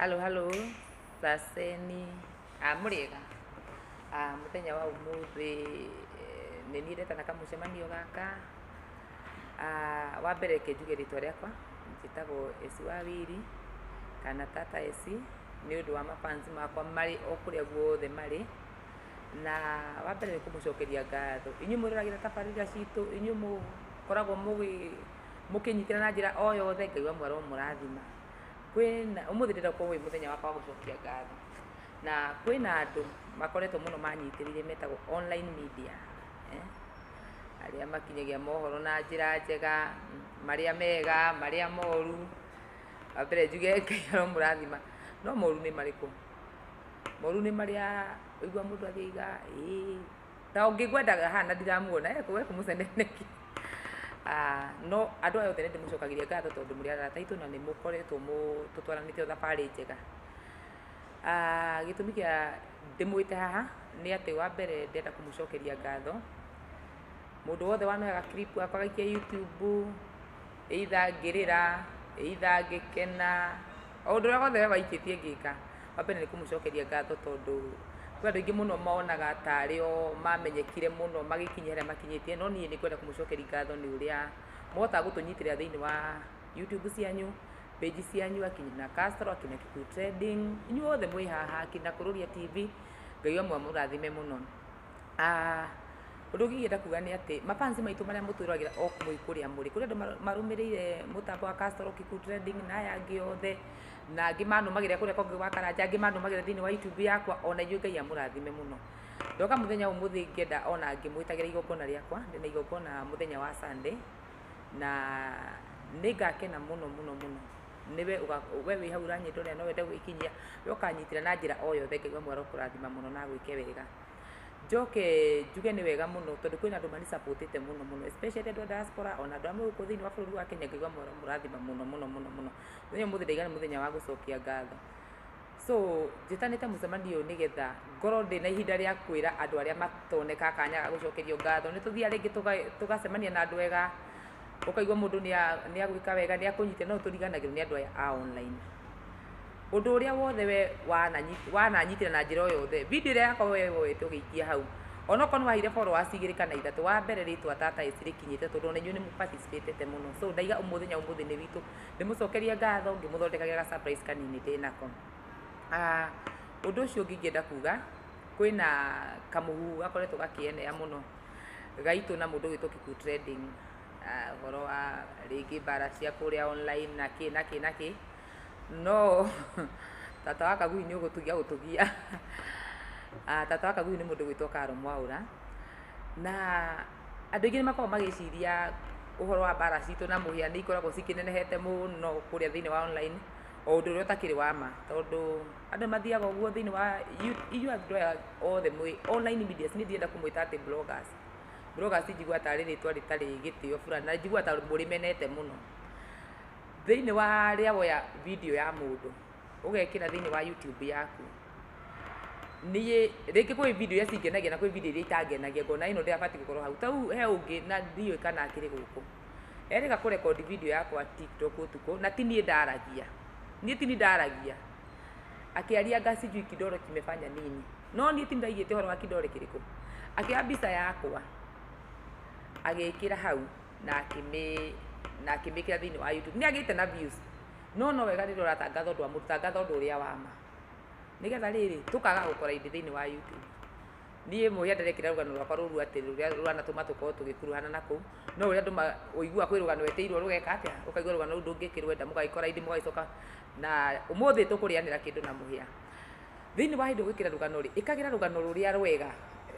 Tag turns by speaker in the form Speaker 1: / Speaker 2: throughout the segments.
Speaker 1: Halo halo Saseni Mũrĩega mũthenya wa ũmũthĩ nĩ niĩ ndetana kamũcemanio gaka wa mbere reke njuge rĩtwa rĩakwa njĩtagwo Esi Wawiri kana Tata Esi nĩ ũndũ wa mafans makwa marĩ o kũrĩa guothe marĩ na wa mbere nĩ kũmũcokeria ngatho inyuĩ mũroragĩra tabarĩra citũ inyuĩ mũkoragwo mũkĩnyitĩra na njĩra o yothe Ngai wa mwaro mũrathima kwĩna ũmũthĩ ndĩrakorwo wĩ mũthenya wakwa wa gũcokia ngatho na kwĩna andũ makoretwo mũno manyitĩrĩire metagwo online media arĩa makinyagia mohoro na njĩra njega marĩa mega marĩa moru wa mbere njuge Ngai aromũrathima no moru nĩ marĩkũ moru nĩ marĩa ũigua mũndũ athiiga ta ũngĩgwendaga hana ndiramuona we kũmũceneneki no andũ aya othe nĩ ndĩmũcokagiria ngatho tondũ mũrĩ arata aitũ na nĩ mũkoretwo tũtwaranĩte thabarĩ njega gĩtũmi kĩa ndĩmwĩte haha nĩ atĩ wa mbere ndĩrenda kũmũcokeria ngatho mũndũ wothe wanoyaga clip yakwa agaikia YouTube either ngĩrĩra either ngĩkena o ũndũ ũrĩa wothe we waikĩtie ngĩka wa mbere nĩ kũmũcokeria ngatho tondũ kwĩ andũ aingĩ mũno monaga tarĩ o mamenyekire mũno magĩkinya harĩa makinyĩtie no niĩ nĩ kwenda kũmũcokeria ngatho nĩ ũrĩa mũhotaga gũtũnyitĩrĩra thĩinĩ wa YouTube cianyu page cianyu akinya Castro akinya Kikuyu Trending inyuĩ othe mwĩ haha akinya Kururia TV Ngai wa mũrathime mũno ũndũ ũngĩ ingĩenda kuga nĩ atĩ mafansi maitũ marĩa mũtwĩragĩra o kũrĩa mũrĩ kũrĩ andũ marũmĩrĩire mũtambo wa Castro Kikuyu Trending na aya angĩ othe na angĩ manũmagĩra kũrĩa kongĩ gwa Karanja angĩ manũmagĩra thĩinĩ wa YouTube yakwa ona inyuĩ Ngai amũrathime mũno ndoka mũthenya ũmũthĩ ngĩenda ona ngĩmwĩtagĩra igongona rĩakwa ndĩna igongona mũthenya wa Sunday na nĩ ngakena mũno mũno mũno niwe wĩ hau ũranyitũrĩra no wende gwĩkinyia we ũkanyitĩra na njĩra o yothe Ngai wa mwaro kũrathima mũno na gwĩke wega njoke njuge nĩ wega mũno tondũ kwĩna andũ mani support-ĩte mũno mũno especially andũ a diaspora ona andũ amwe gũkũ thĩinĩ wa bũrũri wa Kenya Ngai wa mwaro mũrathima mũno mũno mũno mũno mũthenya ũmũthĩ ndaiga nĩ mũthenya wa gũcokia ngatho so njĩtanĩte mũcemanio ũyũ nĩgetha ngorwo ndĩna ihinda rĩa kwĩra andũ arĩa matoneka kanya ga gũcokerio ngatho nĩ tũthiaga rĩngĩ tũgacemania na andũ ega ũkaigua mũndũ nĩ agwĩka wega nĩ akũnyitĩra no tũriganagĩrwo nĩ andũ aya a online ũndũ ũrĩa wothe we wananyitĩra na njĩra o yothe video ĩrĩa yakwa we woete ũgĩikia hau onokorwo nĩ waheire followers 2 kana 3 wa mbere rĩtwa Tata Esi rĩkinyĩte tondũ ona inyuĩ nĩ mũparticipate mũno so ndaiga mũthenya ũmũthĩ nĩ witũ ndĩmũcokeria ngatho ngĩmũthondekagira ga surprise kanini ndĩnako ũndũ ũcio ũngĩ ingĩenda kuga kwĩna kamũhu gakoretwo gakĩenea mũno gaitũ na mũndũ gwĩtwo Kikuyu Trending ũhoro wa rĩngĩ mbara cia kũrĩa online na kĩ no tata wa Kaguhi nĩ ũgũtũgia tata wa Kaguhi nĩ mũndũ gwĩtwo Karo Mwaũra na andũ aingĩ nĩ makoragwo magĩciria ũhoro wa mbara citũ na mũhĩa nĩ ikoragwo cikĩnenehete mũno kũrĩa thĩinĩ wa online o ũndũ ũrĩa ũtakĩrĩ wa ma tondũ andũ mathiaga ũguo thĩinĩ wa inyuĩ andũ aya othe mwĩ online media nĩ ndĩrenda kũmwĩta atĩ bloggers njigua tarĩ rĩtwa rĩtarĩ gĩtĩo fulani na njigua ta mũrĩmenete mũno thĩinĩ wa rĩa woya video ya mũndũ ũgekĩra thĩinĩ wa YouTube yaku niĩ rĩngĩ kwĩ video iria cingenagia na kwĩ video iria itangenagia ngona ĩno ndĩrabatiĩ gũkorwo hau tau he ũngĩ na ndiũĩ kana akĩrĩ gũkũ erĩga kũrekondi video yakwa TikTok ũtukũ na ti niĩ ndaragia akĩaria ngasi juu kidoro kimefanya nini no niĩ ti ndaigĩte ũhoro wa kidoro kĩrĩkũ akĩoya mbica yakwa agĩkĩra hau na akĩmĩkĩra thĩinĩ wa YouTube nĩ agĩte na views no wega rĩrĩa ũratangatha ũndũ wa mũtangatha ũndũ ũrĩa wa ma nĩgetha rĩrĩ tũkaga gũkora indi thĩinĩ wa YouTube niĩ mũhĩa nderekĩra rũgano rwakwa rũru atĩ rũrĩa rũanatũma tũkorwo tũgĩkuruhana nakũu no ũrĩa andũ ũigua kwĩ rũgano eteirwo rũgeka atĩa ũkaigua rũgano rũu ndũngĩkĩrwenda mũgagĩkora indi mũgagĩcoka na ũmũthĩ tũkũrĩanĩra kĩndũ na mũhĩa thĩinĩ wa hĩndĩ ũgwĩkĩra rũgano rĩ ĩkagĩra rũgano rũrĩa rwega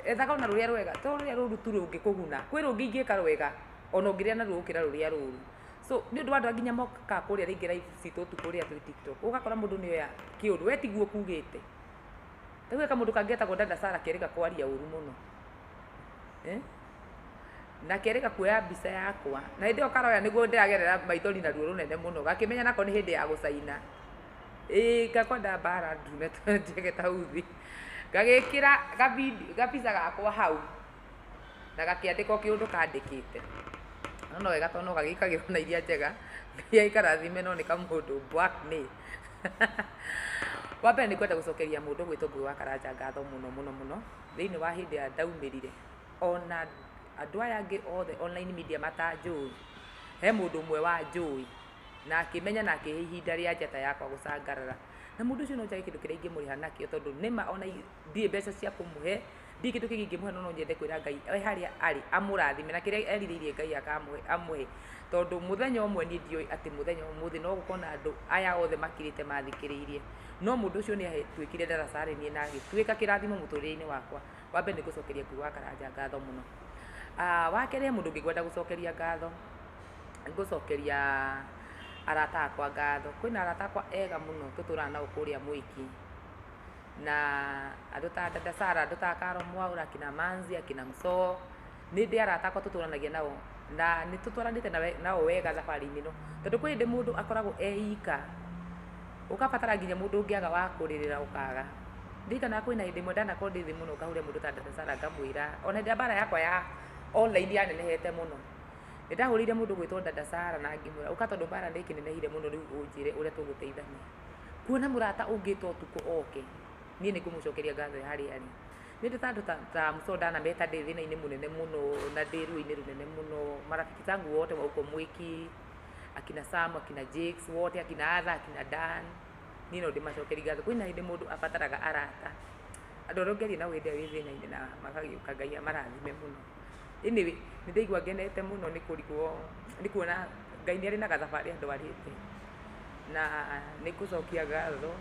Speaker 1: ethaga ona rũrĩa rwega to rũrĩa rũru tu rũngĩkũguna kwĩ rũngĩ ingĩka rwega ona ũngĩrĩa na rũgũkĩra rũrĩa rũru so nĩ ũndũ wa andũ nginya moka kũrĩa rĩngĩ live citũ ũtukũ ũrĩa twĩ TikTok ũgakora mũndũ nĩoya kĩũndũ we tiguo kugĩte tagwĩ kamũndũ kangĩetagwo Dada Sarah kerĩga kwaria ũru mũno na kerĩga kuoya mbica yakwa na hĩndĩ ĩyo karoya nĩguo ndĩragerera maithori na ruo rũnene mũno gakĩmenya nako nĩ hĩndĩ ya gũcaina ngakwenda mbara ndune njege ta uthi gagĩkĩra gabica gakwa hau na gakĩandĩka kĩũndũ kandĩkĩte no wega tondũ gagĩkagĩrwo na iria njega Ngai aikarathime no nĩ kamũndũ black nĩ wa mbere nĩ kwenda gũcokeria mũndũ gwĩtwo Ngũgĩ wa Karanja ngatho mũno mũno mũno thĩinĩ wa hĩndĩ ĩrĩa ndaumĩrire, ona andũ aya angĩ othe online media matanjũĩ, he mũndũ ũmwe wanjũĩ na akĩmenya na akĩhe ihinda rĩa njata yakwa gũcangarara, na mũndũ ũcio no njage kĩndũ kĩrĩa ingĩmũrĩha nakĩo, tondũ nĩma ona ndirĩ mbeca cia kũmũhe, ndirĩ kĩndũ kĩngĩ ingĩmũhe, no nyende kwĩra Ngai harĩa arĩ amũrathime na kĩrĩa erirĩirie Ngai amũhe, tondũ mũthenya ũmwe niĩ ndiũĩ atĩ mũthenya ũmũthĩ no gũkorwo na andũ aya othe makirĩte mathikĩrĩirie, no mũndũ ũcio nĩ atuĩkire ndaraca rĩ niĩ na agĩtuĩka kĩrathimo mũtũrĩre-inĩ wakwa. Wa mbere nĩ gũcokeria Ngũgĩ wa Karanja ngatho mũno. Wa kerĩ he mũndũ ũngĩ ngwenda gũcokeria ngatho, ngũcokeria arata akwa ngatho. Kwĩna arata akwa ega mũno tũtũraga nao kũrĩa Mwiki, na andũ ta dada Sara, andũ ta Karo Mwaũra, akina Manzi, akina Msoo, nĩ ndĩ arata akwa tũtũranagia nao na nĩ tũtwaranĩte nao wega thabarĩ-inĩ ĩno, tondũ kwĩ hĩndĩ mũndũ akoragwo eika ũkabatara nginya mũndũ ũngĩaga wa kũrĩrĩra ũkaga. Ndirikanaga kwĩna hĩndĩ ĩmwe ndanakorwo ndĩ thĩ mũno ngahũrĩra mũndũ ta dada Sara ngamwĩra, ona hĩndĩ ya mbara yakwa ya online yanenehete mũno, nĩ ndahũrĩire mũndũ gwĩtwo dada Sara na ngĩmwĩra ũka, tondũ mbara nĩ ĩkĩnenehire mũno, rĩu ũnjĩre ũrĩa tũgũteithania. Kuona mũrata ũngĩta ũtukũ oke, niĩ nĩ ngũmũcokeria ngatho harĩa arĩ. Nĩ ndĩ ta andũ ta Msoo ndanameta ndĩ thĩna-inĩ mũnene mũno na ndĩ ruo-inĩ rũnene mũno, marafiki zangu wote wa huko Mwiki, akina Sam, akina Jakes wote, akina Adha, akina Dan, niĩ no ndĩmacokerie ngatho. Kwĩna hĩndĩ mũndũ abataraga arata, andũ arĩa ũngĩaria nao hĩndĩ ĩrĩa wĩ thĩna-inĩ na magagĩũka, Ngai amarathime mũno. Anyway, nĩ ndaigua ngenete mũno nĩ kuona Ngai nĩ arĩ na gathabarĩ andwarĩte, na nĩ ngũcokia ngatho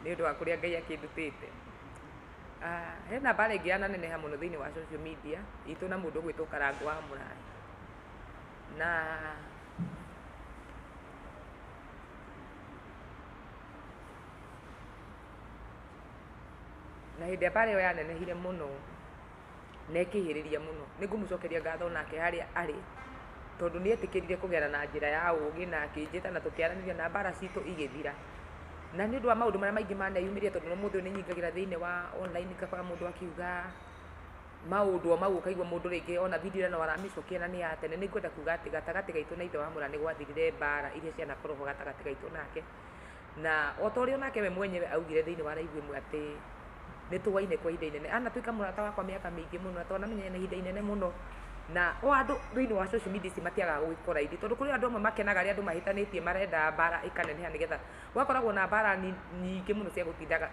Speaker 1: nĩ ũndũ wa kũrĩa Ngai akĩndutĩte. Hena mbara ĩngĩ yananeneha mũno thĩinĩ wa social media itũ na mũndũ ũgwĩtwo Karangũ wa Mũrai, na hĩndĩ ya mbara ĩyo yanenehire mũno na ĩkĩhĩrĩria mũno, nĩ ngũmũcokeria ngatho nake harĩa arĩ, tondũ nĩ etĩkĩrire kũgera na njĩra ya ũũgĩ na akĩnjĩta na tũkĩaranĩria na mbara citũ igĩthira. Na nĩ ũndũ wa maũndũ marĩa maingĩ maneyumĩria, tondũ no mũndũ nĩ nyingagĩra thĩinĩ wa online, ngakora mũndũ akiuga maũndũ o mau, ũkaigua mũndũ rĩngĩ ona video ĩno aramĩcokia na nĩ ya tene. Nĩ ngwenda kuga atĩ gatagatĩ gaitũ na ithe wa Mũra nĩ gwathirire mbara iria cianakorwo ho gatagatĩ gaitũ nake, na o ta ũrĩa onake we mwenyewe augire thĩinĩ wa live ĩmwe atĩ nĩ tũwaine kwa ihinda inene, anatuĩka mũrata wakwa mĩaka mĩingĩ mũno na twanamenyana ihinda inene mũno, na o andũ thĩinĩ wa social media ici matiagaga gũgĩkora ithi, tondũ kũrĩ andũ amwe makenaga arĩa andũ mahĩtanĩtie marenda mbara ĩkaneneha, nĩgetha gwakoragwo na mbara nyingĩ mũno cia gũtindaga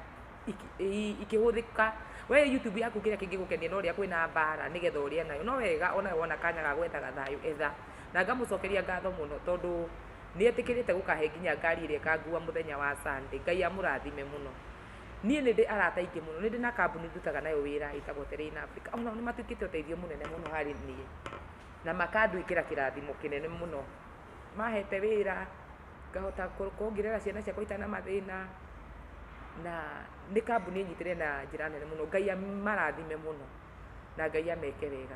Speaker 1: ikĩhũthĩka. We YouTube yaku kĩrĩa kĩngĩgũkenia no ũrĩa kwĩna mbara nĩgetha ũrĩa nayo, no wega ona wona kanya ga gwethaga thayũ etha. Na ngamũcokeria ngatho mũno tondũ nĩ etĩkĩrĩte gũkahe nginya ngari ĩrĩa ĩkangua mũthenya wa Sunday. Ngai amũrathime mũno. Niĩ nĩ ndĩ arata aingĩ mũno, nĩ ndĩ na kambuni ndutaga nayo wĩra ĩtagwo Terrain Africa, ona nĩ matuĩkĩte ũteithio mũnene mũno harĩ niĩ na makandwĩkĩra kĩrathimo kĩnene mũno, mahete wĩra ngahota kuongerera ciana ciakwa itana mathĩna, na nĩ kambuni ĩnyitĩrĩire na njĩra nene mũno. Ngai amarathime mũno na Ngai ameke wega.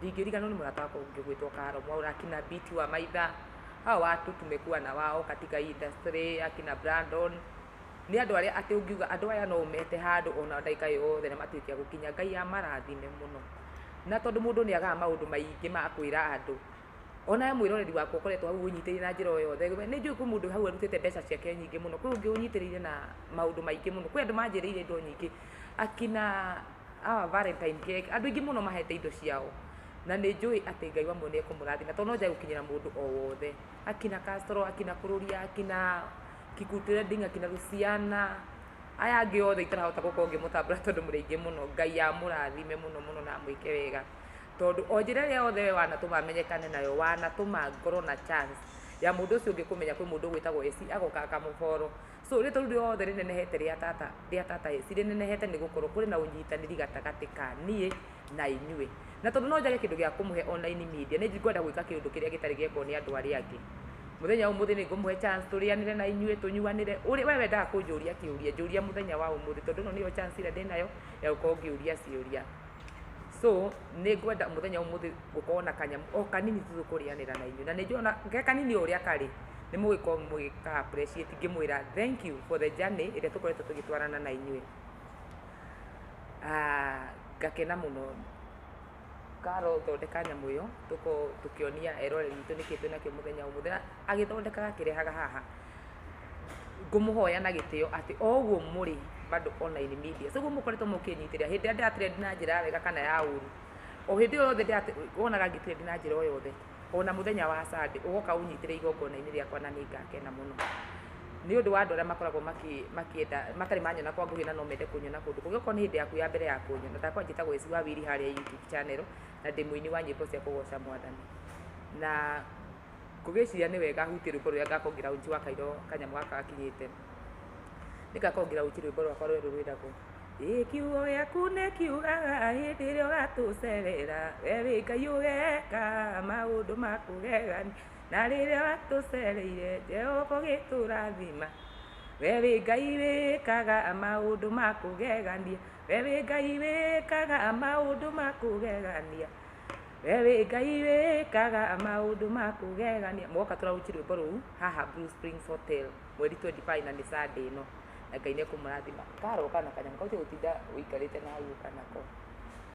Speaker 1: Ndingĩriganĩrwo nĩ mũrata wakwa ũngĩ gwĩtwo Karo Mwaũra, akina Biti wa Maitha, hao watu tumekuwa na wao katika industry, akina Brandon, nĩ andũ arĩa atĩ ũngiuga andũ aya no ũmete handũ ona ndagĩka yothe na matuĩke gũkinya. Ngai amarathime mũno, na tondũ mũndũ nĩ agaga maũndũ maingĩ ma kwĩra andũ, ona mwĩroreri wakwa ũkoretwo hau ũnyitĩrĩire na njĩra o yothe. Nĩ njũĩ kwĩ mũndũ hau arutĩte mbeca ciake nyingĩ mũno, kwĩ ũngĩ ũnyitĩrĩire na maũndũ maingĩ mũno, kwĩ andũ manjĩrĩire indo nyingĩ, akina Valentine cake, andũ aingĩ mũno mahete indo ciao, na nĩ njũĩ atĩ Ngai wamwe nĩ ekũmũrathima, tondũ no njage gũkinyĩra mũndũ o wothe, akina Castro, akina Kũrũria, akina Kiku Trading, akina Luciana, aya angĩ othe itarahota gũkorwo ngĩmũtambũra tondũ mũrĩ aingĩ mũno. Ngai amũrathime mũno mũno na amwĩke wega, tondũ o njĩra ĩrĩa yothe we wanatũma amenyekane nayo, wanatũma ngorwo na chance ya mũndũ ũcio ũngĩ kũmenya kwĩ mũndũ gwĩtagwo Esi agoka akamũboro. So rĩtwa rĩu rĩothe rĩnenehete rĩa tata Esi rĩnenehete nĩ gũkorwo kũrĩ na ũnyitanĩri gatagatĩ ka niĩ na inyuĩ, na tondũ no njage kĩndũ gĩa kũmũhe online media, nĩ ngwenda gwĩka kĩndũ kĩrĩa gĩtarĩ gĩekwo nĩ andũ arĩa angĩ. Mũthenya ũmũthĩ nĩ ngũmũhe chance tũrĩanĩre na inyuĩ, tũnyuanĩre. We wendaga kũnjũria kĩũria, njũria mũthenya wa ũmũthĩ, tondũ ĩno nĩyo chance ĩrĩa ndĩnayo ya gũkorwo ngĩũria ciũria. So nĩ ngwenda mũthenya ũmũthĩ gũkorwo na kanyamũ o kanini tu tũkũrĩanĩra na inyuĩ, na nĩ njũĩ ge kanini ũrĩa karĩ nĩ mũgĩkorwo mũgĩka appreciate, ngĩmwĩra thank you for the journey ĩrĩa tũkoretwo tũgĩtwarana na inyuĩ. Ngakena mũno Karo thondeka nyamå ä yo tå kä onia eroreri witå nä kä twä nakä må thenya å må thenya agä thondekaga akä rehaga haha ngå må hoya na gä tä o atä o å guo må rä bado online media so guo må koretwo må kä nyitä rä ra hä ndä ä rä a ndäratrend na njä ra wega kana ya å ru o hä ndä ä yo yothe wonaga ngä trend na njä ra o yothe ona må thenya wa Sunday å goka å nyitä re igongona-inä rĩakwa na nä ngakena må no nä å ndå wa andå arä a makoragwo makienda matarä manyona kwa nguhä na no mende kå nyona kå ndå kå gä okorwo nä hä ndä yaku ya mbere ya kå nyona ndakwa njä tagwo Eci Wawiri harä a YouTube channel na ndä må ini wa nyä mbo cia kå goca Mwathani na ngå gä ciria nä wega hutie rwä mbo rå rä a ngakorwo ngä raunji wa kairo kanyamå gaka gakinyä te nä ngakorwo ngä raunji rwä mbo rwakwa rwerå rwä ragwo kiugo gĩaku nĩ kiugaga hĩndĩ ĩrĩa ũgatũcerera we wĩ Ngai ũgeka maũndũ ma kũgegania na rĩrĩa watũcereire Jehova ũgĩtũrathima we wĩ Ngai wĩkaga maũndũ ma kũgegania we wĩ Ngai wĩkaga maũndũ ma kũgegania we wĩ Ngai wĩkaga maũndũ ma kũgegania mwoka tũraunji rwĩmbo rũu haha Blue Springs Hotel mweri 25 na nĩ Sunday ĩno na Ngai nĩ ekũmũrathima Karo kana kanyamũ kau tigũtinda ũikarĩte na hau kanako